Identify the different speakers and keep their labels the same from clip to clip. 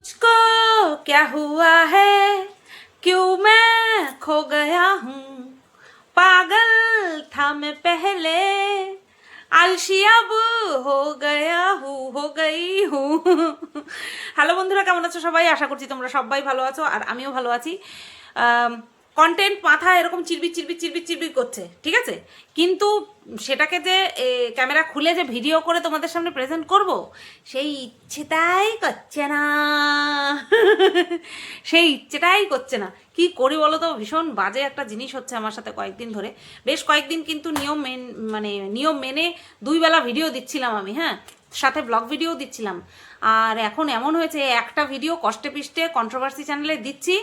Speaker 1: मुझको क्या हुआ है, क्यों मैं खो गया हूँ, पागल था मैं पहले, आलसी अब हो गई हूँ। হ্যালো বন্ধুরা, কেমন আছো সবাই? আশা করছি তোমরা সবাই ভালো আছো আর আমিও ভালো আছি। কন্টেন্ট মাথায় এরকম চিরবির চিরবির চিরবির চিরবির করছে, ঠিক আছে, কিন্তু সেটাকে যে ক্যামেরা খুলে যে ভিডিও করে তোমাদের সামনে প্রেজেন্ট করব সেই ইচ্ছেটাই করছে না। সেই ইচ্ছেটাই করছে না। কি করি বলো তো? ভীষণ বাজে একটা জিনিস হচ্ছে আমার সাথে কয়েকদিন ধরে। বেশ কয়েকদিন কিন্তু নিয়ম মেনে 2 বেলা ভিডিও দিচ্ছিলাম আমি, হ্যাঁ, সাথে ব্লগ ভিডিও দিচ্ছিলাম। আর এখন এমন হয়েছে, একটা ভিডিও কষ্টে পিষ্টে কন্ট্রোভার্সি চ্যানেলে দিচ্ছি,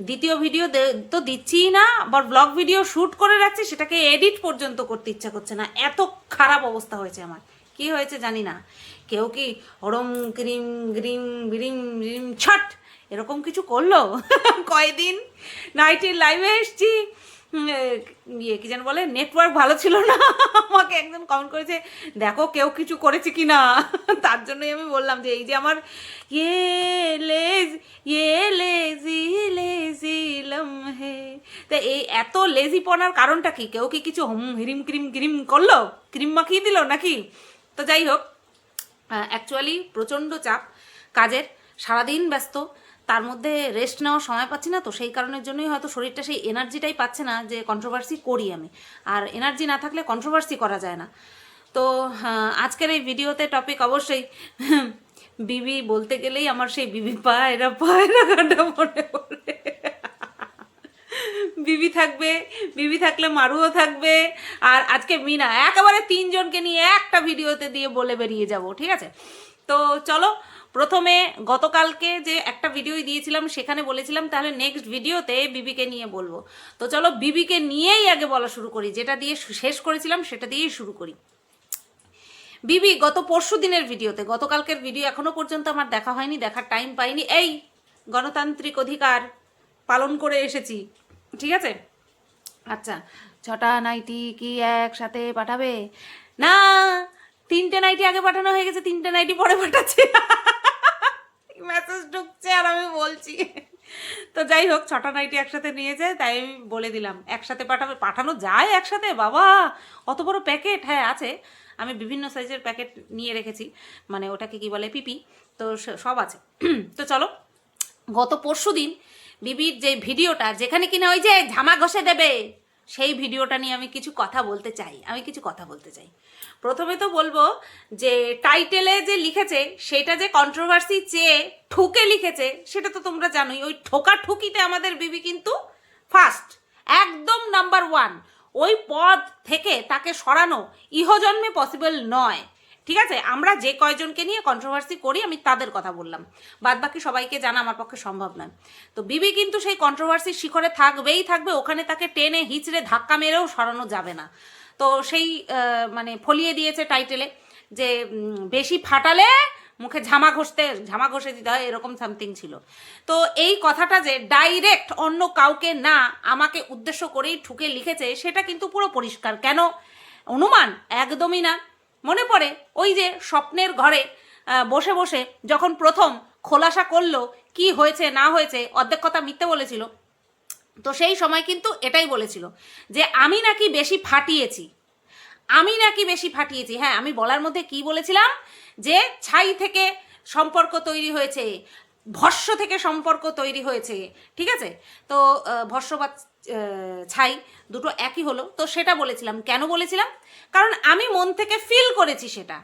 Speaker 1: দ্বিতীয় ভিডিও তো দিচ্ছিই না, আবার ব্লগ ভিডিও শ্যুট করে রাখছি, সেটাকে এডিট পর্যন্ত করতে ইচ্ছা করছে না। এত খারাপ অবস্থা হয়েছে আমার। কি হয়েছে জানি না। কেউ কি ওরম ক্রিম গ্রিম বিরিম রিম ছট এরকম কিছু করলো? কয়দিন নাইটের লাইভে এসছি, কি যেন বলে, নেটওয়ার্ক ভালো ছিল না। আমাকে একজন কমেন্ট করেছে, দেখো কেউ কিছু করেছে কি না। তার জন্যই আমি বললাম যে এই যে আমার লেজি লেজি লমহে, তা এই এত লেজিপনার কারণটা কি? কেউ কি কিছু হিরিম ক্রিম ক্রিম করলো, ক্রিম মাখিয়ে দিল নাকি? তো যাই হোক, অ্যাকচুয়ালি প্রচণ্ড চাপ কাজের, সারাদিন ব্যস্ত, তার মধ্যে রেস্ট নেওয়ার সময় পাচ্ছি না। তো সেই কারণের জন্যই হয়তো শরীরটা সেই এনার্জিটাই পাচ্ছে না যে কন্ট্রোভার্সি করি আমি। আর এনার্জি না থাকলে কন্ট্রোভার্সি করা যায় না। তো আজকের এই ভিডিওতে টপিক অবশ্যই বিবি বলতে গেলেই আমার সেই বিবি পায়রা গানটা মনে পড়ে। বিবি থাকবে, বিবি থাকলে মারুও থাকবে, আর আজকে মিনা, একেবারে 3 জনকে নিয়ে একটা ভিডিওতে দিয়ে বলে বেরিয়ে যাব, ঠিক আছে? তো চলো, প্রথমে গতকালকে যে একটা ভিডিওই দিয়েছিলাম সেখানে বলেছিলাম তাহলে নেক্সট ভিডিওতে বিবিকে নিয়ে বলবো। তো চলো বিবিকে নিয়েই আগে বলা শুরু করি, যেটা দিয়ে শেষ করেছিলাম সেটা দিয়েই শুরু করি। বিবি গত পরশু দিনের ভিডিওতে, গতকালকের ভিডিও এখনো পর্যন্ত আমার দেখা হয়নি, দেখার টাইম পাইনি। এই গণতান্ত্রিক অধিকার পালন করে এসেছি, ঠিক আছে? আচ্ছা, 6টা নাইটি কি একসাথে পাঠাবে? না, 3টে নাইটি আগে পাঠানো হয়ে গেছে, 3টে নাইটি পরে পাঠাচ্ছে। মেসেজ ঢুকছে আর আমি বলছি। তো যাই হোক, 6টা নাইটি একসাথে নিয়েছে, তাই আমি বলে দিলাম একসাথে পাঠানো যায় একসাথে? বাবা, অত বড় প্যাকেট? হ্যাঁ আছে, আমি বিভিন্ন সাইজের প্যাকেট নিয়ে রেখেছি, মানে ওটাকে কি বলে, পিপি, তো সব আছে। তো চলো, গত পরশু দিন বিবির যে ভিডিওটা, যেখানে কিনা ওই যে ঝামা ঘষে দেবে, সেই ভিডিওটা নিয়ে আমি কিছু কথা বলতে চাই। প্রথমে তো বলবো যে টাইটেলে যে লিখেছে সেটা যে কন্ট্রোভার্সি চেয়ে ঠুকে লিখেছে, সেটা তো তোমরা জানোই। ওই ঠোকাঠুকিতে আমাদের বিবি কিন্তু ফার্স্ট, একদম নাম্বার 1। ওই পদ থেকে তাকে সরানো ইহজন্মে পসিবল নয়, ঠিক আছে? আমরা যে কয়জনকে নিয়ে কন্ট্রোভার্সি করি আমি তাদের কথা বললাম, বাদ বাকি সবাইকে জানা আমার পক্ষে সম্ভব নয়। তো বিবি কিন্তু সেই কন্ট্রোভার্সির শিখরে থাকবে, ওখানে তাকে টেনে হিচড়ে ধাক্কা মেরেও সরানো যাবে না। তো সেই মানে ফলিয়ে দিয়েছে টাইটেলে যে বেশি ফাটালে মুখে ঝামা ঘষে দিতে হয়, এরকম সামথিং ছিল। তো এই কথাটা যে ডাইরেক্ট অন্য কাউকে না, আমাকে উদ্দেশ্য করেই ঠুকে লিখেছে, সেটা কিন্তু পুরো পরিষ্কার। কেন অনুমান? একদমই না। মনে পড়ে ওই যে স্বপ্নের ঘরে বসে বসে যখন প্রথম খোলাসা করলো কি হয়েছে না হয়েছে, অর্ধেক কথা মিথ্যে বলেছিল। তো সেই সময় কিন্তু এটাই বলেছিল যে আমি নাকি বেশি ফাটিয়েছি। হ্যাঁ, আমি বলার মধ্যে কি বলেছিলাম, যে ছাই থেকে সম্পর্ক তৈরি হয়েছে, ভস্য থেকে সম্পর্ক তৈরি হয়েছে, ঠিক আছে? তো ভস্য বা ছাই দুটো একই হলো, তো সেটা বলেছিলাম। কেন বলেছিলাম? কারণ আমি মন থেকে ফিল করেছি, সেটা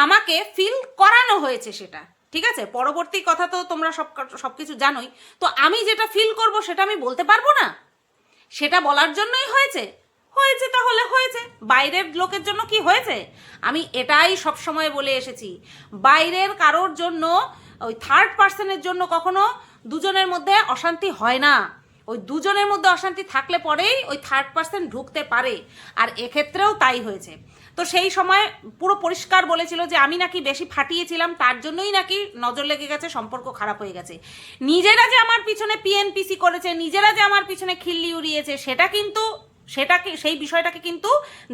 Speaker 1: আমাকে ফিল করানো হয়েছে সেটা, ঠিক আছে? পরবর্তী কথা তো তোমরা সব কিছু জানোই। তো আমি যেটা ফিল করব সেটা আমি বলতে পারবো না? সেটা বলার জন্যই হয়েছে তাহলে হয়েছে। বাইরের লোকের জন্য কি হয়েছে? আমি এটাই সব সময় বলে এসেছি, বাইরের কারোর জন্য, ওই থার্ড পার্সনের জন্য কখনো দুজনের মধ্যে অশান্তি হয় না। ওই দুজনের মধ্যে অশান্তি থাকলে পরেই ওই থার্ড পার্সন ঢুকতে পারে, আর এক্ষেত্রেও তাই হয়েছে। তো সেই সময় পুরো পরিষ্কার বলেছিল যে আমি নাকি বেশি ফাটিয়েছিলাম, তার জন্যই নাকি নজর লেগে গেছে, সম্পর্ক খারাপ হয়ে গেছে। নিজেরা যে আমার পিছনে পিএনপিসি করেছে, নিজেরা যে আমার পিছনে খিল্লি উড়িয়েছে, সেই বিষয়টাকে কিন্তু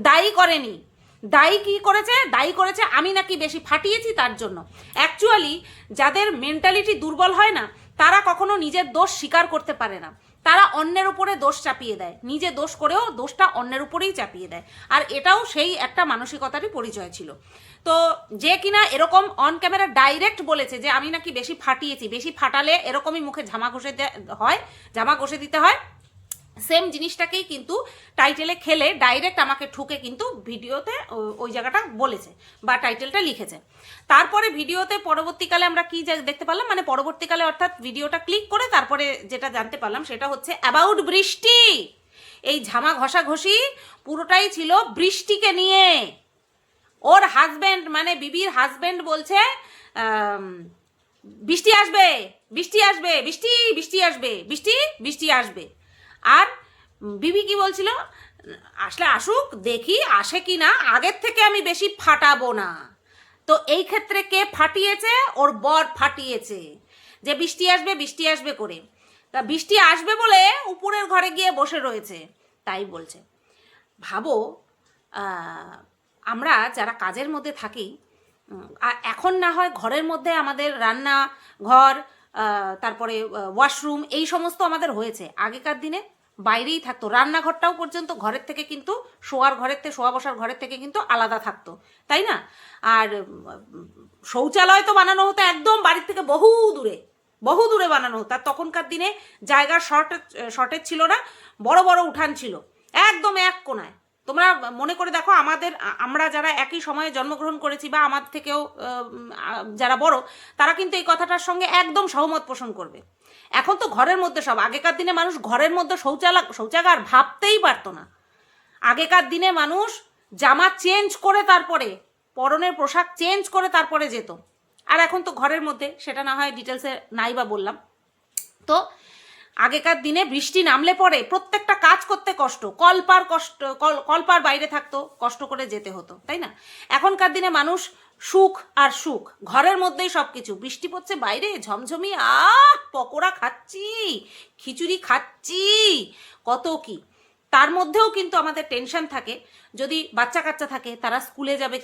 Speaker 1: দায়ী করেনি। দায়ী করেছে আমি নাকি বেশি ফাটিয়েছি তার জন্য। অ্যাকচুয়ালি যাদের মেন্টালিটি দুর্বল হয় না, তারা কখনো নিজের দোষ স্বীকার করতে পারে না, তারা অন্যের উপরে দোষ চাপিয়ে দেয়, নিজে দোষ করেও দোষটা অন্যের উপরেই চাপিয়ে দেয়। আর এটাও সেই একটা মানসিকতারই পরিচয় ছিল। তো যে কিনা এরকম অন ক্যামেরা ডাইরেক্ট বলেছে যে আমি নাকি বেশি ফাটিয়েছি, বেশি ফাটালে এরকমই মুখে জামা ঘষে দিতে হয়, সেম জিনিসটাকেই কিন্তু টাইটেলে খেলে ডাইরেক্ট আমাকে ঠুকে কিন্তু ভিডিওতে ওই জায়গাটা বলেছে বা টাইটেলটা লিখেছে। তারপরে ভিডিওতে পরবর্তীকালে আমরা কি দেখতে পারলাম, মানে পরবর্তীকালে অর্থাৎ ভিডিওটা ক্লিক করে তারপরে যেটা জানতে পারলাম সেটা হচ্ছে অ্যাবাউট বৃষ্টি। এই ঝামা ঘষাঘষি পুরোটাই ছিল বৃষ্টিকে নিয়ে। ওর হাজব্যান্ড মানে বিবির হাজব্যান্ড বলছে বৃষ্টি আসবে, বৃষ্টি আসবে, বৃষ্টি বৃষ্টি আসবে, বৃষ্টি বৃষ্টি আসবে। আর বিবি কি বলছিল, আসলে আসুক, দেখি আসে কি না, আগের থেকে আমি বেশি ফাটাবো না। তো এই ক্ষেত্রে কে ফাটিয়েছে? ওর বর ফাটিয়েছে, যে বৃষ্টি আসবে বৃষ্টি আসবে করে। তা বৃষ্টি আসবে বলে উপরের ঘরে গিয়ে বসে রয়েছে, তাই বলছে। ভাবো আমরা যারা কাজের মধ্যে থাকি, এখন না হয় ঘরের মধ্যে আমাদের রান্না ঘর, তারপরে ওয়াশরুম এই সমস্ত আমাদের হয়েছে, আগেকার দিনে বাইরেই থাকতো, রান্নাঘরটাও পর্যন্ত ঘরের থেকে কিন্তু শোয়া বসার ঘরের থেকে কিন্তু আলাদা থাকতো, তাই না? আর শৌচালয় তো বানানো হতো একদম বাড়ির থেকে বহু দূরে বানানো হতো। আর তখনকার দিনে জায়গার শর্টেজ ছিল না, বড় বড় উঠান ছিল একদম এক কোনায়। তোমরা মনে করে দেখো, আমরা যারা একই সময়ে জন্মগ্রহণ করেছি বা আমার থেকেও যারা বড়, তারা কিন্তু এই কথাটার সঙ্গে একদম সহমত পোষণ করবে। এখন তো ঘরের মধ্যে সব, আগেকার দিনে মানুষ ঘরের মধ্যে শৌচাগার ভাবতেই পারতো না। আগেকার দিনে মানুষ জামা চেঞ্জ করে তারপরে, পরনের পোশাক চেঞ্জ করে তারপরে যেত। আর এখন তো ঘরের মধ্যে, সেটা না হয় ডিটেলসে নাই বা বললাম। তো আগেকার দিনে বৃষ্টি নামলে পরে প্রত্যেকটা কাজ করতে কষ্ট, কলপার বাইরে থাকতো, কষ্ট করে যেতে হতো, তাই না? এখনকার দিনে মানুষ সুখ আর সুখ, ঘরের মধ্যেই সব কিছু। বৃষ্টি পড়ছে বাইরে ঝমঝমি, পকোড়া খাচ্ছি, খিচুড়ি খাচ্ছি, কত কি। তার মধ্যেও কিন্তু আমাদের টেনশন থাকে, যদি বাচ্চা কাচ্চা থাকে তারা স্কুলে যাবে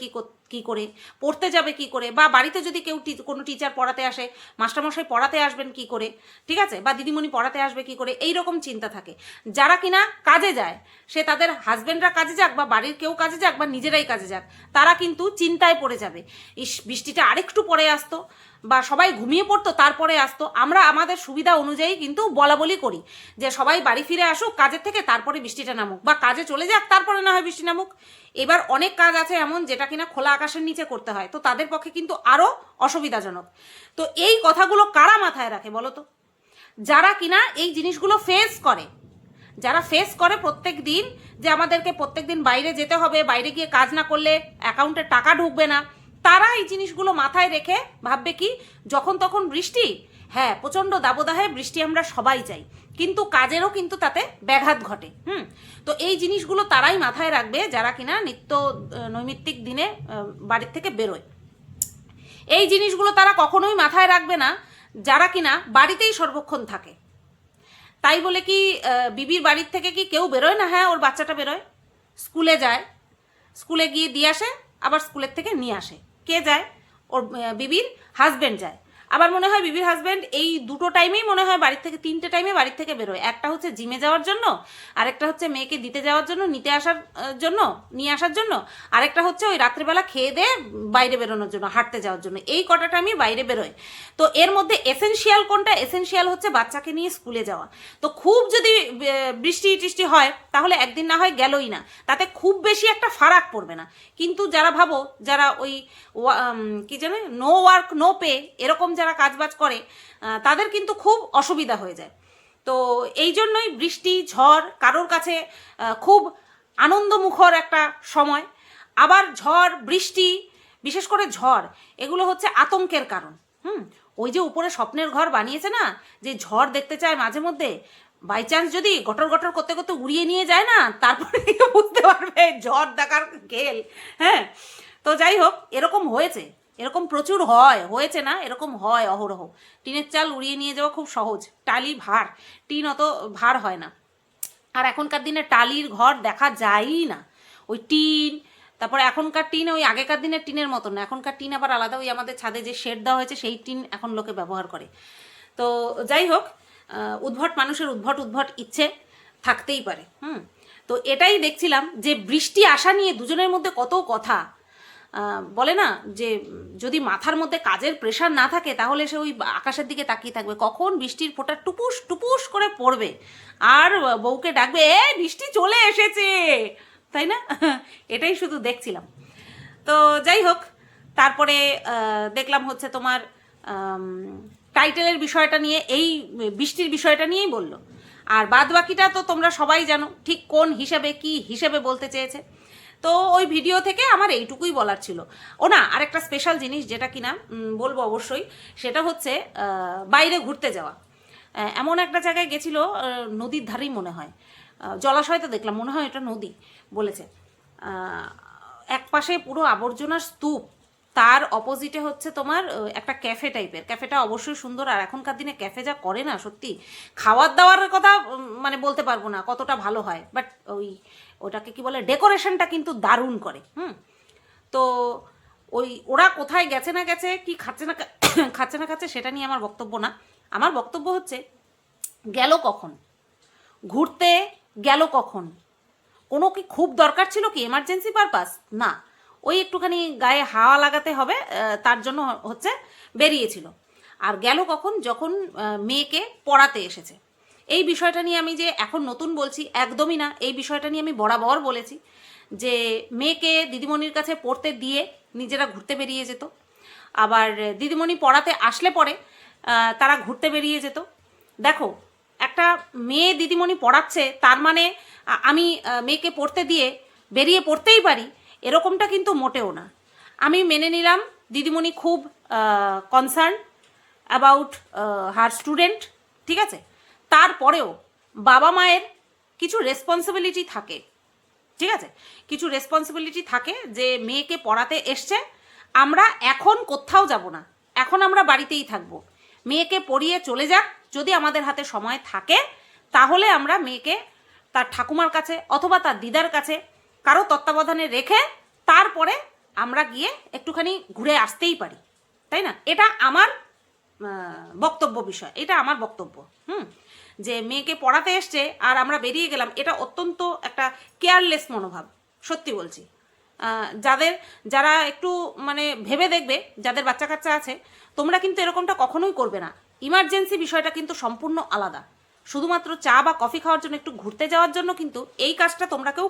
Speaker 1: কি করে, পড়তে যাবে কি করে, বা বাড়িতে যদি কেউ কোনো টিচার পড়াতে আসে, মাস্টারমশাই পড়াতে আসবেন কি করে, ঠিক আছে, বা দিদিমণি পড়াতে আসবে কি করে, এই রকম চিন্তা থাকে। যারা কিনা কাজে যায়, সে তাদের হাজব্যান্ডরা কাজে যাক বা বাড়ির কেউ কাজে যাক বা নিজেরাই কাজে যাক, তারা কিন্তু চিন্তায় পড়ে যাবে। বৃষ্টিটা আরেকটু পরে আসতো বা সবাই ঘুমিয়ে পড়তো তারপরে আসতো। আমরা আমাদের সুবিধা অনুযায়ী কিন্তু বলাবলি করি যে সবাই বাড়ি ফিরে আসুক কাজের থেকে, তারপরে বৃষ্টিটা নামুক, বা কাজে চলে যাক তারপরে না হয় বৃষ্টি নামুক। এবার অনেক কাজ আছে এমন যেটা কিনা খোলা আকাশের নিচে করতে হয়, তো তাদের পক্ষে কিন্তু আরও অসুবিধাজনক। তো এই কথাগুলো কারা মাথায় রাখে বলো তো? যারা কিনা এই জিনিসগুলো যারা ফেস করে প্রত্যেক দিন, যে আমাদেরকে প্রত্যেক দিন বাইরে যেতে হবে, বাইরে গিয়ে কাজ না করলে অ্যাকাউন্টে টাকা ঢুকবে না, তারা এই জিনিসগুলো মাথায় রেখে ভাববে কি, যখন তখন বৃষ্টি, হ্যাঁ প্রচণ্ড দাবদাহে বৃষ্টি আমরা সবাই চাই, কিন্তু কাজেরও কিন্তু তাতে ব্যাঘাত ঘটে। তো এই জিনিসগুলো তারাই মাথায় রাখবে যারা কিনা নৈমিত্তিক দিনে বাড়ির থেকে বেরোয়। এই জিনিসগুলো তারা কখনোই মাথায় রাখবে না যারা কিনা বাড়িতেই সর্বক্ষণ থাকে। তাই বলে কি বিবির বাড়ির থেকে কি কেউ বেরোয় না? হ্যাঁ, ওর বাচ্চাটা বেরোয়, স্কুলে যায়, স্কুলে গিয়ে দিয়ে আসে, আবার স্কুলের থেকে নিয়ে আসে। কে যায়? ওর বিবির হাজব্যান্ড যায়। আবার মনে হয় বিবির হাজব্যান্ড এই দুটো টাইমেই মনে হয় বাড়ির থেকে, তিনটে টাইমে বাড়ির থেকে বেরোয়। একটা হচ্ছে জিমে যাওয়ার জন্য, আরেকটা হচ্ছে মেয়েকে দিতে যাওয়ার জন্য, নিয়ে আসার জন্য, আরেকটা হচ্ছে ওই রাত্রিবেলা খেয়ে দিয়ে বাইরে বেরোনোর জন্য, হাঁটতে যাওয়ার জন্য। এই কটা টাইমই বাইরে বেরোয়। তো এর মধ্যে এসেনশিয়াল কোনটা? এসেনশিয়াল হচ্ছে বাচ্চাকে নিয়ে স্কুলে যাওয়া। তো খুব যদি বৃষ্টি টিষ্টি হয় তাহলে একদিন না হয় গেলই না, তাতে খুব বেশি একটা ফারাক পড়বে না। কিন্তু যারা ওই কি জানে, নো ওয়ার্ক নো পে এরকম যারা কাজবাজ করে, তাদের কিন্তু খুব অসুবিধা হয়ে যায়। তো এই জন্যই বৃষ্টি ঝড় কারোর কাছে খুব আনন্দমুখর একটা সময়। আবার ঝড় বৃষ্টি, বিশেষ করে ঝড়, এগুলো হচ্ছে আতঙ্কের কারণ। ওই যে উপরে স্বপ্নের ঘর বানিয়েছে না, যে ঝড় দেখতে চায় মাঝে মধ্যে, বাই চান্স যদি গটর গটর করতে করতে উড়িয়ে নিয়ে যায় না, তারপরে বুঝতে পারবে ঝড় দেখার খেল। হ্যাঁ, তো যাই হোক, এরকম এরকম প্রচুর হয়েছে না, এরকম হয় অহরহ। টিনের চাল উড়িয়ে নিয়ে যাওয়া খুব সহজ, টালি ভার, টিন অত ভার হয় না। আর এখনকার দিনে টালির ঘর দেখা যায়ই না। ওই টিন, তারপরে এখনকার টিন ওই আগেকার দিনের টিনের মতন না, এখনকার টিন আবার আলাদা, ওই আমাদের ছাদে যে শেড দেওয়া হয়েছে সেই টিন এখন লোকে ব্যবহার করে। তো যাই হোক, উদ্ভট মানুষের উদ্ভট উদ্ভট ইচ্ছে থাকতেই পারে। তো এটাই দেখছিলাম যে বৃষ্টি আসা নিয়ে দুজনের মধ্যে কত কথা। বলে না যে যদি মাথার মধ্যে কাজের প্রেশার না থাকে তাহলে সে ওই আকাশের দিকে তাকিয়ে থাকবে, কখন বৃষ্টির ফোঁটা টুপুস টুপুস করে পড়বে আর বউকে ডাকবে, এ বৃষ্টি চলে এসেছে, তাই না? এটাই শুধু দেখছিলাম। তো যাই হোক, তারপরে দেখলাম হচ্ছে তোমার টাইটেলের বিষয়টা নিয়ে, এই বৃষ্টির বিষয়টা নিয়েই বললো। আর বাদ বাকিটা তো তোমরা সবাই জানো ঠিক কোন হিসেবে কি হিসেবে বলতে চেয়েছে। তো ওই ভিডিও থেকে আমার এইটুকুই বলার ছিল। ও না, আরেকটা স্পেশাল জিনিস যেটা কিনা বলবো অবশ্যই, সেটা হচ্ছে বাইরে ঘুরতে যাওয়া। এমন একটা জায়গায় গেছিল, নদীর ধারেই মনে হয়, জলাশয় তো দেখলাম, মনে হয় এটা নদী বলেছে। এক পাশে পুরো আবর্জনার স্তূপ, তার অপোজিটে হচ্ছে তোমার একটা ক্যাফে টাইপের। ক্যাফেটা অবশ্যই সুন্দর, আর এখনকার দিনে ক্যাফে যা করে না সত্যি, খাওয়ার দাওয়ার কথা মানে বলতে পারবো না কতটা ভালো হয়, বাট ওটাকে কি বলে, ডেকোরেশনটা কিন্তু দারুণ করে। তো ওই ওরা কোথায় গেছে না গেছে, কি খাচ্ছে না খাচ্ছে সেটা নিয়ে আমার বক্তব্য না। আমার বক্তব্য হচ্ছে, গেল কখন, ঘুরতে গেল কখন, কোনো কি খুব দরকার ছিল কি, এমার্জেন্সি পারপাস না, ওই একটুখানি গায়ে হাওয়া লাগাতে হবে তার জন্য হচ্ছে বেরিয়েছিল। আর গেল কখন, যখন মেয়েকে পড়াতে এসেছে। এই বিষয়টা নিয়ে আমি যে এখন নতুন বলছি একদমই না, এই বিষয়টা নিয়ে আমি বরাবর বলেছি যে মেয়েকে দিদিমণির কাছে পড়তে দিয়ে নিজেরা ঘুরতে বেরিয়ে যেত, আবার দিদিমণি পড়াতে আসলে পরে তারা ঘুরতে বেরিয়ে যেত। দেখো, একটা মেয়ে দিদিমণি পড়াচ্ছে তার মানে আমি মেয়েকে পড়তে দিয়ে বেরিয়ে পড়তেই পারি, এরকমটা কিন্তু মোটেও না। আমি মেনে নিলাম দিদিমণি খুব কনসার্ন অ্যাবাউট হার স্টুডেন্ট, ঠিক আছে, তারপরেও বাবা মায়ের কিছু রেসপন্সিবিলিটি থাকে, ঠিক আছে, কিছু রেসপন্সিবিলিটি থাকে যে মেয়েকে পড়াতে এসছে, আমরা এখন কোথাও যাব না, এখন আমরা বাড়িতেই থাকবো, মেয়েকে পড়িয়ে চলে যাক, যদি আমাদের হাতে সময় থাকে তাহলে আমরা মেয়েকে তার ঠাকুমার কাছে অথবা তার দিদার কাছে কারো তত্ত্বাবধানে রেখে তারপরে আমরা গিয়ে একটুখানি ঘুরে আসতেই পারি, তাই না? এটা আমার বক্তব্য বিষয়, এটা আমার বক্তব্য। যে মেয়েকে পড়াতে এসছে আর আমরা বেরিয়ে গেলাম, এটা অত্যন্ত একটা কেয়ারলেস মনোভাব, সত্যি বলছি। যারা একটু মানে ভেবে দেখবে, যাদের বাচ্চা কাচ্চা আছে, তোমরা কিন্তু এরকমটা কখনোই করবে না। ইমার্জেন্সি বিষয়টা কিন্তু সম্পূর্ণ আলাদা। শুধুমাত্র চা বা কফি খাওয়ার জন্য, একটু ঘুরতে যাওয়ার জন্য কিন্তু এই কাজটা তোমরা কেউ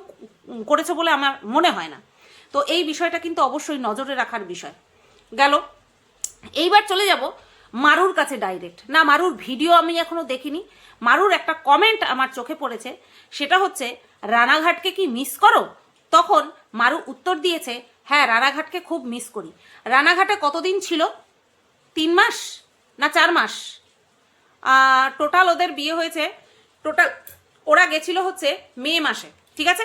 Speaker 1: করেছো বলে আমার মনে হয় না। তো এই বিষয়টা কিন্তু অবশ্যই নজরে রাখার বিষয়। গেল, এইবার চলে যাব মারুর কাছে ডাইরেক্ট। না, মারুর ভিডিও আমি এখনো দেখিনি। মারুর একটা কমেন্ট আমার চোখে পড়েছে, সেটা হচ্ছে রানাঘাটকে কি মিস করো? তখন মারু উত্তর দিয়েছে, হ্যাঁ রানাঘাটকে খুব মিস করি। রানাঘাটে কতদিন ছিল? 3 মাস না 4 মাস? টোটাল ওদের বিয়ে হয়েছে, টোটাল ওরা গেছিল হচ্ছে মে মাসে, ঠিক আছে?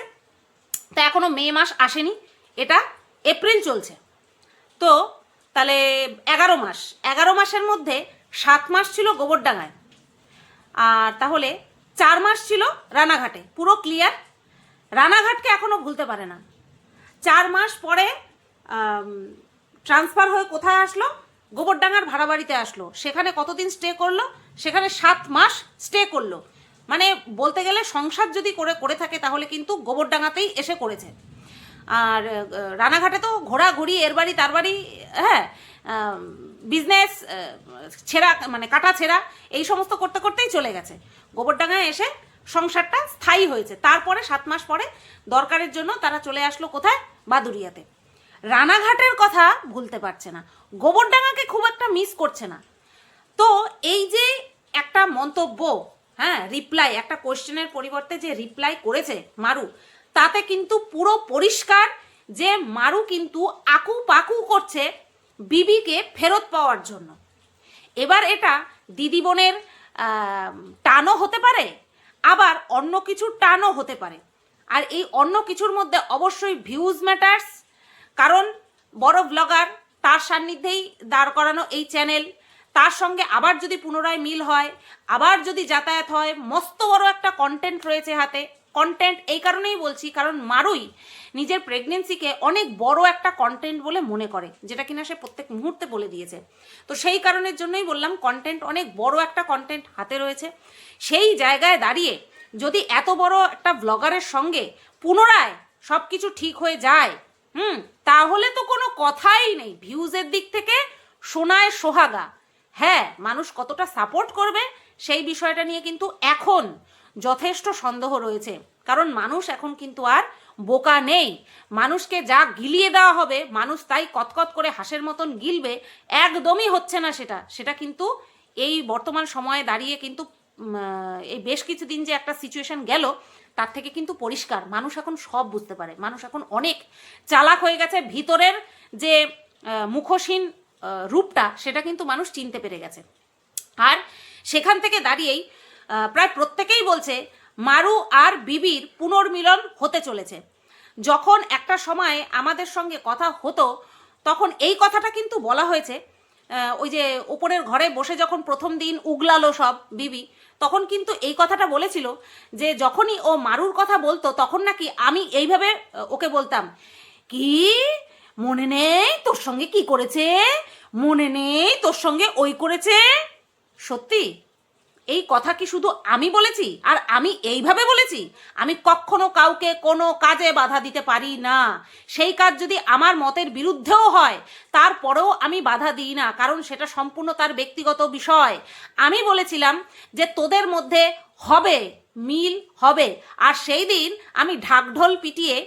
Speaker 1: তা এখনো মে মাস আসেনি, এটা এপ্রিল চলছে, তো তাহলে 11 মাস। 11 মাসের মধ্যে 7 মাস ছিল গোবরডাঙ্গায়, আর তাহলে 4 মাস ছিল রানাঘাটে। পুরো ক্লিয়ার। রানাঘাটকে এখনো ভুলতে পারে না। 4 মাস পরে ট্রান্সফার হয়ে কোথায় আসলো? গোবরডাঙ্গার ভাড়া বাড়িতে আসলো। সেখানে কতদিন স্টে করলো? সেখানে 7 মাস স্টে করলো। মানে বলতে গেলে সংসার যদি করে থাকে তাহলে কিন্তু গোবরডাঙ্গাতেই এসে করেছে। আর রানাঘাটে তো ঘোরাঘুরি, এর বাড়ি তার বাড়ি, হ্যাঁ, বিজনেস ছেঁড়া মানে কাটা ছেঁড়া এই সমস্ত করতে করতেই চলে গেছে। গোবরডাঙ্গায় এসে সংসারটা স্থায়ী হয়েছে। তারপরে 7 মাস পরে দরকারের জন্য তারা চলে আসলো কোথায়? বাদুরিয়াতে। রানাঘাটের কথা ভুলতে পারছে না, গোবরডাঙ্গাকে খুব একটা মিস করছে না। তো এই যে একটা মন্তব্য, হ্যাঁ, রিপ্লাই, একটা কোয়েশ্চেনের পরিবর্তে যে রিপ্লাই করেছে মারু, তাতে কিন্তু পুরো পরিষ্কার যে মারু কিন্তু আকু পাকু করছে বিবিকে ফেরত পাওয়ার জন্য। এবার এটা দিদি বোনের টানও হতে পারে, আবার অন্য কিছুর টানও হতে পারে। আর এই অন্য কিছুর মধ্যে অবশ্যই ভিউজ ম্যাটার্স, কারণ বড় ব্লগার, তার সান্নিধ্যেই দাঁড় করানো এই চ্যানেল, তার সঙ্গে আবার যদি পুনরায় মিল হয়, আবার যদি যাতায়াত হয়, মস্ত বড় একটা কন্টেন্ট রয়েছে হাতে, কন্টেন্ট এই কারণেই বলছি, কারণ মারুই নিজের প্রেগনেন্সিকে অনেক বড় একটা কন্টেন্ট বলে মনে করে, যেটা কিনা সে প্রত্যেক মুহূর্তে বলে দিয়েছে। তো সেই কারণের জন্যই বললাম কন্টেন্ট অনেক বড় একটা কন্টেন্ট হাতে রয়েছে। সেই জায়গায় দাঁড়িয়ে যদি এত বড় একটা ব্লগারের সঙ্গে পুনরায় সব কিছু ঠিক হয়ে যায়, তাহলে তো কোনো কথাই নেই। ভিউজের দিক থেকে সোনায় সোহাগা। হ্যাঁ, মানুষ কতটা সাপোর্ট করবে সেই বিষয়টা নিয়ে কিন্তু এখন যথেষ্ট সন্দেহ রয়েছে, কারণ মানুষ এখন কিন্তু আর বোকা নেই। মানুষকে যা গিলিয়ে দেওয়া হবে মানুষ তাই কতকত করে হাঁসের মতন গিলবে, একদমই হচ্ছে না সেটা কিন্তু এই বর্তমান সময়ে দাঁড়িয়ে কিন্তু এই বেশ কিছুদিন যে একটা সিচুয়েশন গেল তার থেকে কিন্তু পরিষ্কার মানুষ এখন সব বুঝতে পারে। মানুষ এখন অনেক চালাক হয়ে গেছে, ভিতরের যে মুখোশহীন রূপটা সেটা কিন্তু মানুষ চিনতে পেরে গেছে। আর সেখান থেকে দাঁড়িয়েই প্রায় প্রত্যেকেই বলছে মারু আর বিবির পুনর্মিলন হতে চলেছে। যখন একটা সময় আমাদের সঙ্গে কথা হতো তখন এই কথাটা কিন্তু বলা হয়েছে, ওই যে ওপরের ঘরে বসে যখন প্রথম দিন উগলালো সব বিবি, তখন কিন্তু এই কথাটা বলেছিল যে যখনই ও মারুর কথা বলতো তখন নাকি আমি এইভাবে ওকে বলতাম, কি মনে নেই তোর সঙ্গে কি করেছে, মনে নেই তোর সঙ্গে ওই করেছে। সত্যি এই কথা কি শুধু আমি বলেছি আর আমি এইভাবে বলেছি? আমি কখনো কাউকে কোনো কাজে বাধা দিতে পারি না। সেই কাজ যদি আমার মতের বিরুদ্ধেও হয় তারপরেও আমি বাধা দিই না, কারণ সেটা সম্পূর্ণ তার ব্যক্তিগত বিষয়। আমি বলেছিলাম যে তোদের মধ্যে হবে, মিল হবে, আর সেই দিন আমি ঢাকঢোল পিটিয়ে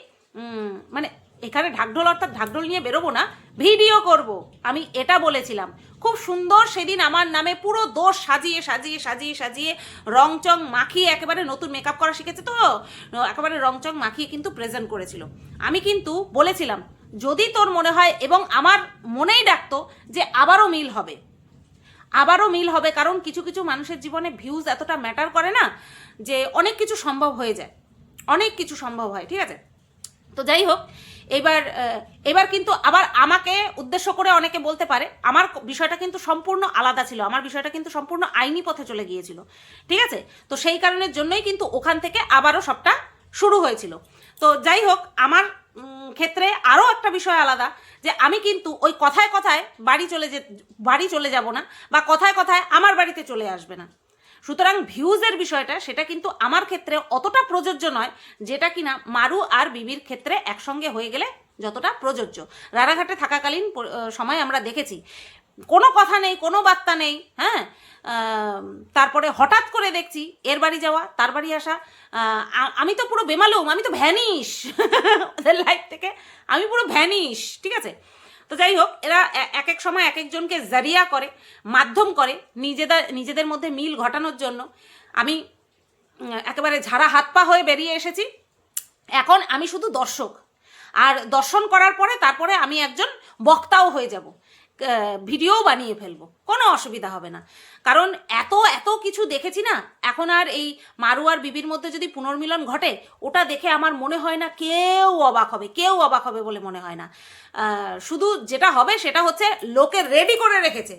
Speaker 1: মানে এখানে ঢাকঢোল অর্থাৎ ঢাকঢোল নিয়ে বেরোবো না, ভিডিও করব, আমি এটা বলেছিলাম। খুব সুন্দর সেদিন আমার নামে পুরো দোষ সাজিয়ে সাজিয়ে সাজিয়ে সাজিয়ে রংচং মাখিয়ে, একেবারে নতুন মেকআপ করা শিখেছে তো একেবারে রংচং মাখিয়ে কিন্তু প্রেজেন্ট করেছিল। আমি কিন্তু বলেছিলাম যদি তোর মনে হয়, এবং আমার মনেই ডাকতো যে আবারও মিল হবে, আবারও মিল হবে, কারণ কিছু কিছু মানুষের জীবনে ভিউজ এতটা ম্যাটার করে না যে অনেক কিছু সম্ভব হয়ে যায়, অনেক কিছু সম্ভব হয়। ঠিক আছে, তো যাই হোক, এবার কিন্তু আবার আমাকে উদ্দেশ্য করে অনেকে বলতে পারে আমার বিষয়টা কিন্তু সম্পূর্ণ আলাদা ছিল, আমার বিষয়টা কিন্তু সম্পূর্ণ আইনি পথে চলে গিয়েছিল। ঠিক আছে, তো সেই কারণের জন্যই কিন্তু ওখান থেকে আবারও সবটা শুরু হয়েছিল। তো যাই হোক, আমার ক্ষেত্রে আরও একটা বিষয় আলাদা, যে আমি কিন্তু ওই কথায় কথায় বাড়ি চলে যাব না, বা কথায় কথায় আমার বাড়িতে চলে আসবে না। সুতরাং ভিউজের বিষয়টা সেটা কিন্তু আমার ক্ষেত্রে অতটা প্রযোজ্য নয়, যেটা কিনা মারু আর বিবির ক্ষেত্রে একসঙ্গে হয়ে গেলে যতটা প্রযোজ্য। রানাঘাটে থাকাকালীন সময় আমরা দেখেছি কোনো কথা নেই, কোনো বার্তা নেই, হ্যাঁ, তারপরে হঠাৎ করে দেখছি এর বাড়ি যাওয়া, তার বাড়ি আসা, আমি তো পুরো বেমালুম, আমি তো ভ্যানিশ ওদের লাইফ থেকে, আমি পুরো ভ্যানিশ। ঠিক আছে, তো যাই হোক, এরা এক এক সময় এক একজনকে জারিয়া করে, মাধ্যম করে নিজেদের মধ্যে মিল ঘটানোর জন্য। আমি একেবারে ঝাড়া হাত পা হয়ে বেরিয়ে এসেছি, এখন আমি শুধু দর্শক, আর দর্শন করার পরে তারপরে আমি একজন বক্তাও হয়ে যাব, ভিডিও বানিয়ে ফেলবো, কোনো অসুবিধা হবে না। কারণ এত এত কিছু দেখেছি না, এখন আর এই মারু আর বিবির মধ্যে যদি পুনর্মিলন ঘটে ওটা দেখে আমার মনে হয় না কেউ অবাক হবে বলে মনে হয় না। শুধু যেটা হবে সেটা হচ্ছে লোকে রেডি করে রেখেছে,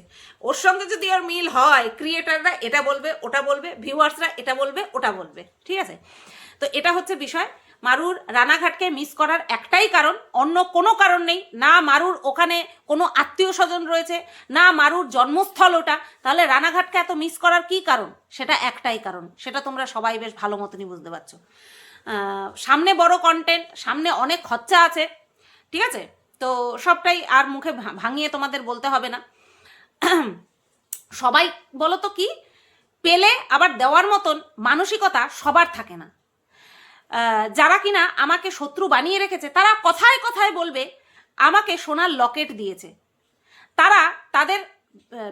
Speaker 1: ওর সঙ্গে যদি ওর মিল হয় ক্রিয়েটাররা এটা বলবে ওটা বলবে, ভিউয়ার্সরা এটা বলবে ওটা বলবে। ঠিক আছে, তো এটা হচ্ছে বিষয়। মারুর রানাঘাটকে মিস করার একটাই কারণ, অন্য কোনো কারণ নেই। না মারুর ওখানে কোনো আত্মীয় স্বজন রয়েছে, না মারুর জন্মস্থল ওটা, তাহলে রানাঘাটকে এত মিস করার কি কারণ? সেটা একটাই কারণ, সেটা তোমরা সবাই বেশ ভালো মতনই বুঝতে পারছো। সামনে বড় কন্টেন্ট, সামনে অনেক খরচা আছে। ঠিক আছে, তো সবটাই আর মুখে ভাঙিয়ে তোমাদের বলতে হবে না। সবাই বলো তো কি পেলে আবার দেওয়ার মতন মানসিকতা সবার থাকে না। যারা কিনা আমাকে শত্রু বানিয়ে রেখেছে তারা কথায় কথায় বলবে আমাকে সোনার লকেট দিয়েছে, তারা তাদের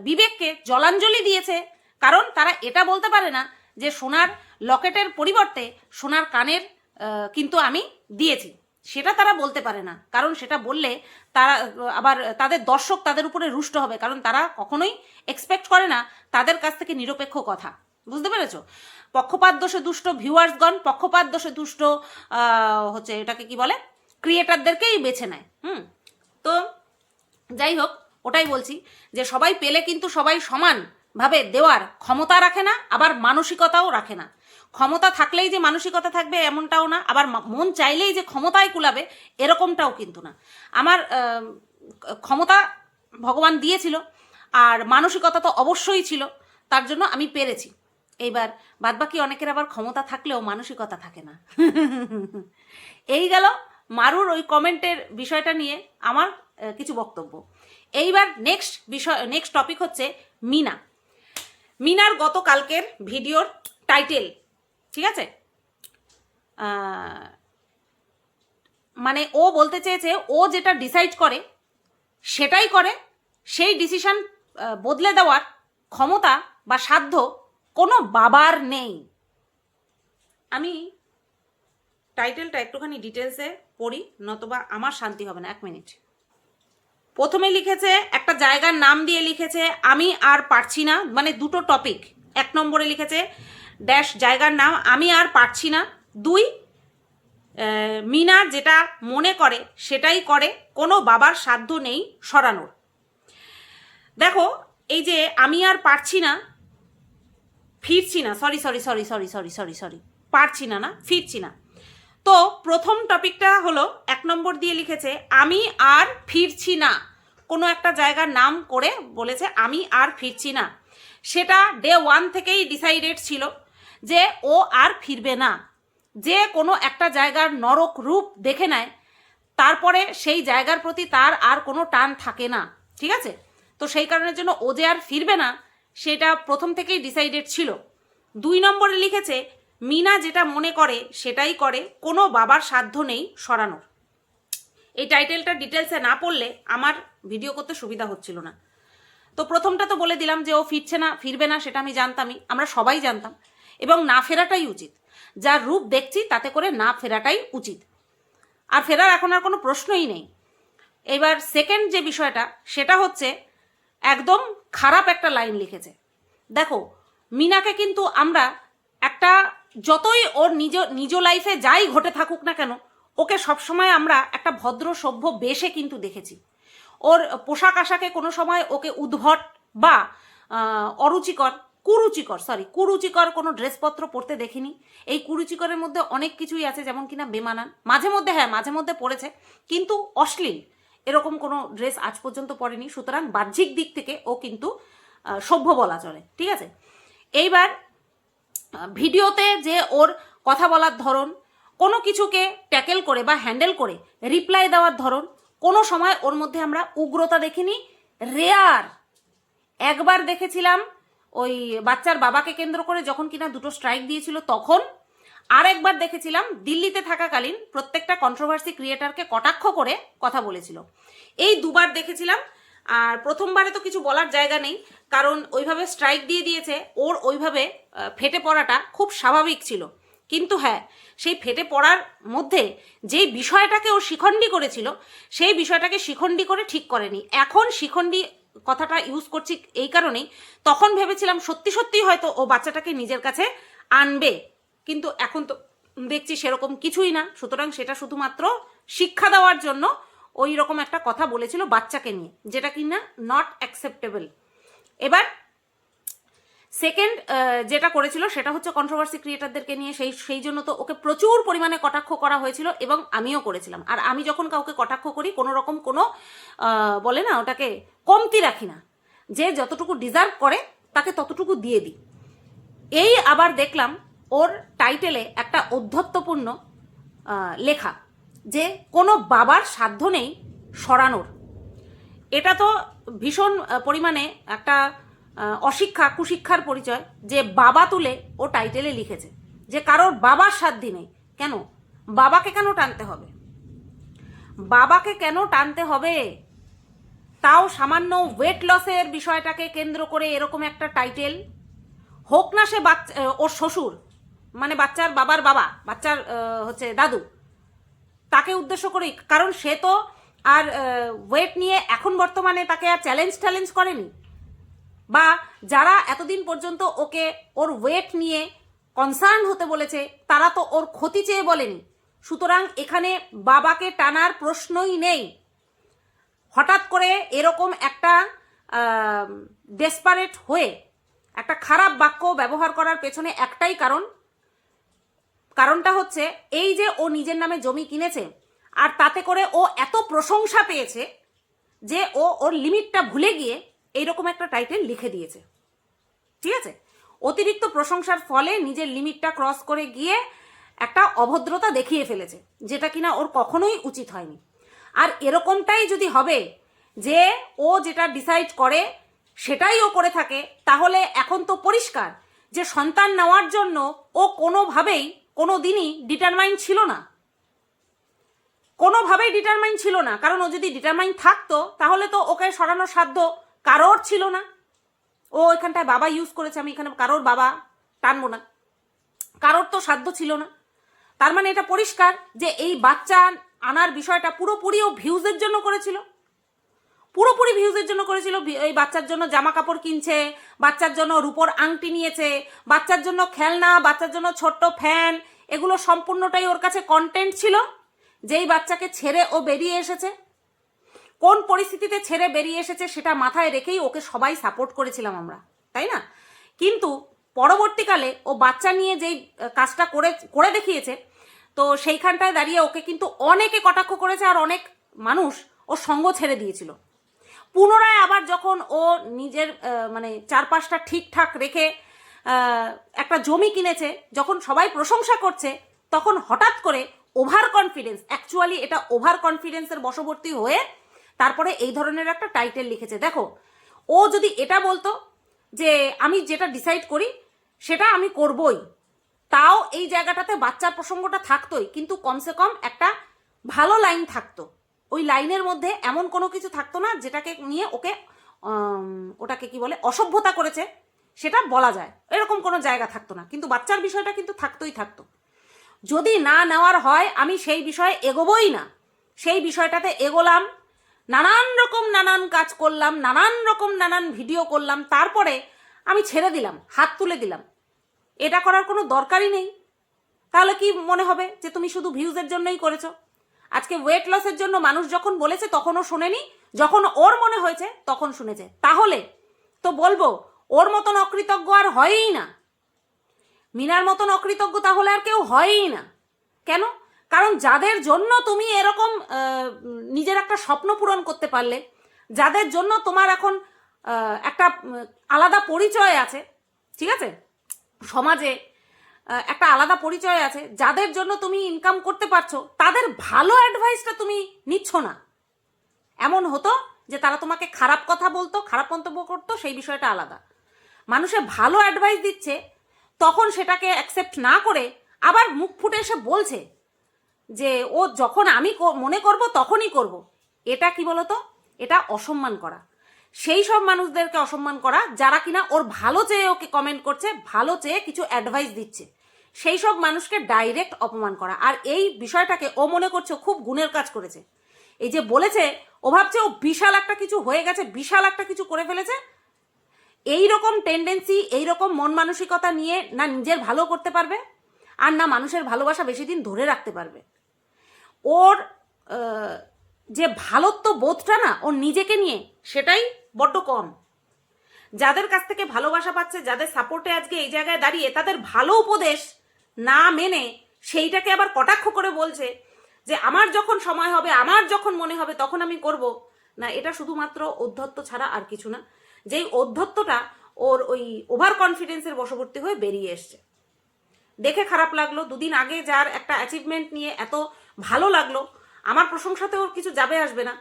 Speaker 1: বিবেককে জলাঞ্জলি দিয়েছে, কারণ তারা এটা বলতে পারে না যে সোনার লকেটের পরিবর্তে সোনার কানের কিন্তু আমি দিয়েছি, সেটা তারা বলতে পারে না, কারণ সেটা বললে তারা আবার তাদের দর্শক তাদের উপরে রুষ্ট হবে, কারণ তারা কখনোই এক্সপেক্ট করে না তাদের কাছ থেকে নিরপেক্ষ কথা। বুঝতে পেরেছো? পক্ষপাত দোষে দুষ্ট ভিউয়ার্সগণ, পক্ষপাত দোষে দুষ্ট হচ্ছে এটাকে কি বলে, ক্রিয়েটারদেরকেই বেছে নেয়। তো যাই হোক, ওটাই বলছি যে সবাই পেলে কিন্তু সবাই সমান ভাবে দেওয়ার ক্ষমতা রাখে না, আবার মানসিকতাও রাখে না। ক্ষমতা থাকলেই যে মানসিকতা থাকবে এমনটাও না, আবার মন চাইলেই যে ক্ষমতায় কুলাবে এরকমটাও কিন্তু না। আমার ক্ষমতা ভগবান দিয়েছিল, আর মানসিকতা তো অবশ্যই ছিল, তার জন্য আমি পেরেছি। এইবার বাদবাকি অনেকের আবার ক্ষমতা থাকলেও মানসিকতা থাকে না। এই গেল মারুর ওই কমেন্টের বিষয়টা নিয়ে আমার কিছু বক্তব্য। এইবার নেক্সট টপিক হচ্ছে মিনার গতকালকের ভিডিওর টাইটেল, ঠিক আছে? মানে ও বলতে চেয়েছে ও যেটা ডিসাইড করে সেটাই করে, সেই ডিসিশন বদলে দেওয়ার ক্ষমতা বা সাধ্য কোনো বাবার নেই। আমি টাইটেলটা একটুখানি ডিটেলসে পড়ি, নতবা আমার শান্তি হবে না। 1 মিনিট। প্রথমে লিখেছে, একটা জায়গার নাম দিয়ে লিখেছে আমি আর পারছি না, মানে দুটো টপিক। 1 নম্বরে লিখেছে ড্যাশ জায়গার নাম আমি আর পারছি না, 2 মিনা যেটা মনে করে সেটাই করে, কোনো বাবার সাধ্য নেই সরানোর। দেখো, এই যে আমি আর পারছি না, ফিরছি না, সরি পারছি না, ফিরছি না। তো প্রথম টপিকটা হলো 1 নম্বর দিয়ে লিখেছে আমি আর ফিরছি না, কোনো একটা জায়গার নাম করে বলেছে আমি আর ফিরছি না। সেটা ডে 1 থেকেই ডিসাইডেড ছিল যে ও আর ফিরবে না। যে কোনো একটা জায়গার নরক রূপ দেখে নেয়, তারপরে সেই জায়গার প্রতি তার আর কোনো টান থাকে না, ঠিক আছে? তো সেই কারণের জন্য ও যে আর ফিরবে না সেটা প্রথম থেকেই ডিসাইডেড ছিল। 2 নম্বরে লিখেছে মিনা যেটা মনে করে সেটাই করে, কোনো বাবার সাধ্য নেই সরানোর। এই টাইটেলটা ডিটেলসে না পড়লে আমার ভিডিও করতে সুবিধা হচ্ছিল না। তো প্রথমটা তো বলে দিলাম যে ও ফিরবে না, সেটা আমি জানতামই, আমরা সবাই জানতাম, এবং না ফেরাটাই উচিত। যার রূপ দেখছি তাতে করে না ফেরাটাই উচিত, আর ফেরার এখন আর কোনো প্রশ্নই নেই। এবার সেকেন্ড যে বিষয়টা সেটা হচ্ছে একদম খারাপ একটা লাইন লিখেছে। দেখো, মিনাকে কিন্তু আমরা একটা, যতই ওর নিজ লাইফে যাই ঘটে থাকুক না কেন, ওকে সবসময় আমরা একটা ভদ্র সভ্য বেশে কিন্তু দেখেছি। ওর পোশাক আশাকে কোনো সময় ওকে উদ্ভট বা কুরুচিকর কোনো ড্রেসপত্র পরতে দেখিনি। এই কুরুচিকরের মধ্যে অনেক কিছুই আছে, যেমন কিনা বেমানান, মাঝে মধ্যে পরেছে, কিন্তু অশ্লীল এরকম কোনো ড্রেস আজ পর্যন্ত পরেনি। সুতরাং বাহ্যিক দিক থেকে ও কিন্তু সভ্য বলা চলে, ঠিক আছে? এইবার ভিডিওতে যে ওর কথা বলার ধরন, কোনো কিছুকে ট্যাকেল করে বা হ্যান্ডেল করে রিপ্লাই দেওয়ার ধরন, কোনো সময় ওর মধ্যে আমরা উগ্রতা দেখিনি। রেয়ার একবার দেখেছিলাম ওই বাচ্চার বাবাকে কেন্দ্র করে যখন কিনা 2টো স্ট্রাইক দিয়েছিল তখন, আর একবার দেখেছিলাম দিল্লিতে থাকাকালীন প্রত্যেকটা কন্ট্রোভার্সি ক্রিয়েটারকে কটাক্ষ করে কথা বলেছিল। এই 2বার দেখেছিলাম। আর প্রথমবারে তো কিছু বলার জায়গা নেই, কারণ ওইভাবে স্ট্রাইক দিয়ে দিয়েছে, ওর ওইভাবে ফেটে পড়াটা খুব স্বাভাবিক ছিল। কিন্তু হ্যাঁ, সেই ফেটে পড়ার মধ্যে যেই বিষয়টাকে ও শিখণ্ডী করেছিল সেই বিষয়টাকে শিখণ্ডী করে ঠিক করেনি। এখন শিখণ্ডী কথাটা ইউজ করছি এই কারণেই, তখন ভেবেছিলাম সত্যি হয়তো ও বাচ্চাটাকে নিজের কাছে আনবে, কিন্তু এখন তো দেখছি সেরকম কিছুই না। সুতরাং সেটা শুধুমাত্র শিক্ষা দেওয়ার জন্য ওই রকম একটা কথা বলেছিল বাচ্চাকে নিয়ে, যেটা কিনা নট অ্যাকসেপ্টেবল। এবার সেকেন্ড যেটা করেছিল সেটা হচ্ছে কন্ট্রোভার্সি ক্রিয়েটারদেরকে নিয়ে, সেই জন্য তো ওকে প্রচুর পরিমাণে কটাক্ষ করা হয়েছিল, এবং আমিও করেছিলাম। আর আমি যখন কাউকে কটাক্ষ করি কোনো রকম কোনো বলে না ওটাকে কমতি রাখি না, যে যতটুকু ডিজার্ভ করে তাকে ততটুকু দিয়ে দিই। এই আবার দেখলাম ওর টাইটেলে একটা ঔদ্ধত্যপূর্ণ লেখা যে কোনো বাবার সাধ্য নেই সরানোর। এটা তো ভীষণ পরিমাণে একটা কুশিক্ষার পরিচয়, যে বাবা তুলে ও টাইটেলে লিখেছে যে কারোর বাবার সাধ্য নেই। কেন বাবাকে কেন টানতে হবে? তাও সামান্য ওয়েট লসের বিষয়টাকে কেন্দ্র করে এরকম একটা টাইটেল, হোক না সে ওর শ্বশুর, মানে বাচ্চার বাবার বাবা, বাচ্চার হচ্ছে দাদু, তাকে উদ্দেশ্য করেই। কারণ সে তো আর ওয়েট নিয়ে এখন বর্তমানে তাকে আর চ্যালেঞ্জ করেনি, বা যারা এতদিন পর্যন্ত ওকে ওর ওয়েট নিয়ে কনসার্ন হতে বলেছে তারা তো ওর ক্ষতি চেয়ে বলেনি। সুতরাং এখানে বাবাকে টানার প্রশ্নই নেই। হঠাৎ করে এরকম একটা ডেসপারেট হয়ে একটা খারাপ বাক্য ব্যবহার করার পেছনে একটাই কারণটা হচ্ছে এই যে ও নিজের নামে জমি কিনেছে আর তাতে করে ও এত প্রশংসা পেয়েছে যে ও ওর লিমিটটা ভুলে গিয়ে এইরকম একটা টাইটেল লিখে দিয়েছে। ঠিক আছে, অতিরিক্ত প্রশংসার ফলে নিজের লিমিটটা ক্রস করে গিয়ে একটা অভদ্রতা দেখিয়ে ফেলেছে, যেটা কিনা ওর কখনোই উচিত হয়নি। আর এরকমটাই যদি হবে যে ও যেটা ডিসাইড করে সেটাই ও করে থাকে, তাহলে এখন তো পরিষ্কার যে সন্তান নেওয়ার জন্য ও কোনোভাবেই কোনো দিনই ডিটারমাইন্ড ছিল না, কোনোভাবেই ডিটারমাইন্ড ছিল না। কারণ ও যদি ডিটারমাইন্ড থাকতো তাহলে তো ওকে সরানোর সাধ্য কারোর ছিল না। ও এখানটায় বাবা ইউজ করেছে, আমি এখানে কারোর বাবা টানবো না, কারোর তো সাধ্য ছিল না। তার মানে এটা পরিষ্কার যে এই বাচ্চা আনার বিষয়টা পুরোপুরি ও ভিউজের জন্য করেছিল, পুরোপুরি ভিউজের জন্য করেছিল। এই বাচ্চার জন্য জামা কাপড় কিনছে, বাচ্চার জন্য রূপোর আংটি নিয়েছে, বাচ্চার জন্য খেলনা, বাচ্চার জন্য ছোট্ট ফ্যান, এগুলো সম্পূর্ণটাই ওর কাছে কন্টেন্ট ছিল। যেই বাচ্চাকে ছেড়ে ও বেরিয়ে এসেছে, কোন পরিস্থিতিতে ছেড়ে বেরিয়ে এসেছে সেটা মাথায় রেখেই ওকে সবাই সাপোর্ট করেছিলাম আমরা, তাই না? কিন্তু পরবর্তীকালে ও বাচ্চা নিয়ে যেই কাজটা করে দেখিয়েছে, তো সেইখানটায় দাঁড়িয়ে ওকে কিন্তু অনেকে কটাক্ষ করেছে আর অনেক মানুষ ওর সঙ্গ ছেড়ে দিয়েছিল। পুনরায় আবার যখন ও নিজের মানে চারপাশটা ঠিকঠাক রেখে একটা জমি কিনেছে, যখন সবাই প্রশংসা করছে, তখন হঠাৎ করে ওভার কনফিডেন্স, অ্যাকচুয়ালি এটা ওভার কনফিডেন্সের বশবর্তী হয়ে তারপরে এই ধরনের একটা টাইটেল লিখেছে। দেখো, ও যদি এটা বলতো যে আমি যেটা ডিসাইড করি সেটা আমি করবই, তাও এই জায়গাটাতে বাচ্চার প্রসঙ্গটা থাকতোই, কিন্তু কমসে কম একটা ভালো লাইন থাকতো। ওই লাইনের মধ্যে এমন কোনো কিছু থাকতো না যেটাকে নিয়ে ওটাকে কি বলে অসভ্যতা করেছে সেটা বলা যায়, এরকম কোনো জায়গা থাকতো না। কিন্তু বাচ্চার বিষয়টা কিন্তু থাকতোই থাকতো। যদি না নেওয়ার হয় আমি সেই বিষয়ে এগোবই না, সেই বিষয়টাতে এগোলাম, নানান কাজ করলাম, নানান ভিডিও করলাম, তারপরে আমি ছেড়ে দিলাম, হাত তুলে দিলাম। এটা করার কোনো দরকারই নেই। তাহলে কি মনে হবে যে তুমি শুধু ভিউজের জন্যই করেছো? আজকে ওয়েট লসের জন্য মানুষ যখন বলেছে তখনও শোনেনি, যখন ওর মনে হয়েছে তখন শুনেছে। তাহলে তো বলবো ওর মতন অকৃতজ্ঞ আর হয়ই না, মিনার মতন অকৃতজ্ঞ তাহলে আর কেউ হয়ই না। কেন? কারণ যাদের জন্য তুমি এরকম নিজের একটা স্বপ্ন পূরণ করতে পারলে, যাদের জন্য তোমার এখন একটা আলাদা পরিচয় আছে, ঠিক আছে, সমাজে একটা আলাদা পরিচয় আছে, যাদের জন্য তুমি ইনকাম করতে পারছো, তাদের ভালো অ্যাডভাইসটা তুমি নিচ্ছ না। এমন হতো যে তারা তোমাকে খারাপ কথা বলতো, খারাপ মন্তব্য করতো, সেই বিষয়টা আলাদা। মানুষে ভালো অ্যাডভাইস দিচ্ছে, তখন সেটাকে অ্যাকসেপ্ট না করে আবার মুখ ফুটে এসে বলছে যে ও যখন আমি মনে করব তখনই করব। এটা কি বলতো? এটা অসম্মান করা। সেই সব মানুষদেরকে অসম্মান করা যারা কিনা ওর ভালো চেয়ে ওকে কমেন্ট করছে, ভালো চেয়ে কিছু অ্যাডভাইস দিচ্ছে, সেই সব মানুষকে ডাইরেক্ট অপমান করা। আর এই বিষয়টাকে ও মনে করছে খুব গুণের কাজ করেছে। এই যে বলেছে, ও ভাবছে ও বিশাল একটা কিছু হয়ে গেছে, বিশাল একটা কিছু করে ফেলেছে। এই রকম টেন্ডেন্সি, এই রকম মন মানসিকতা নিয়ে না নিজের ভালো করতে পারবে আর না মানুষের ভালোবাসা বেশি দিন ধরে রাখতে পারবে। ওর যে ভালোত্ব বোধটা না ওর নিজেকে নিয়ে, সেটাই বড্ড কম। যাদের কাছ থেকে ভালোবাসা পাচ্ছে, যাদের সাপোর্টে আজকে এই জায়গায় দাঁড়িয়ে, তাদের ভালো উপদেশ না মেনে সেইটাকে আবার কটাক্ষ করে বলছে যে আমার যখন সময় হবে, আমার যখন মনে হবে তখন আমি করব না। এটা শুধুমাত্র ঔদ্ধত্য ছাড়া আর কিছু না। যেই ঔদ্ধত্যটা ওর ওই ওভার কনফিডেন্সের বশবর্তী হয়ে বেরিয়ে এসছে। দেখে খারাপ লাগলো। দুদিন আগে যার একটা অ্যাচিভমেন্ট নিয়ে এত ভালো লাগলো, আমার প্রশংসাতে ওর কিছু যাবে আসবে না,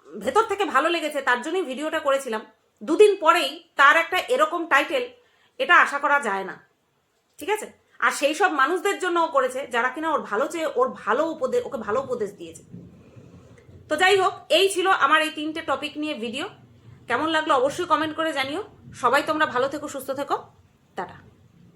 Speaker 1: ভেতর থেকে ভালো লেগেছে, তার জন্যই ভিডিওটা করেছিলাম। দুদিন পরেই তার একটা এরকম টাইটেল, এটা আশা করা যায় না, ঠিক আছে? আর সেই সব মানুষদের জন্য ও করেছে যারা কিনা ওর ভালো চেয়ে ওকে ভালো উপদেশ দিয়েছে। তো যাই হোক, এই ছিল আমার এই 3টে টপিক নিয়ে ভিডিও। কেমন লাগলো অবশ্যই কমেন্ট করে জানিও। সবাই তোমরা ভালো থেকো, সুস্থ থেকো, টাটা।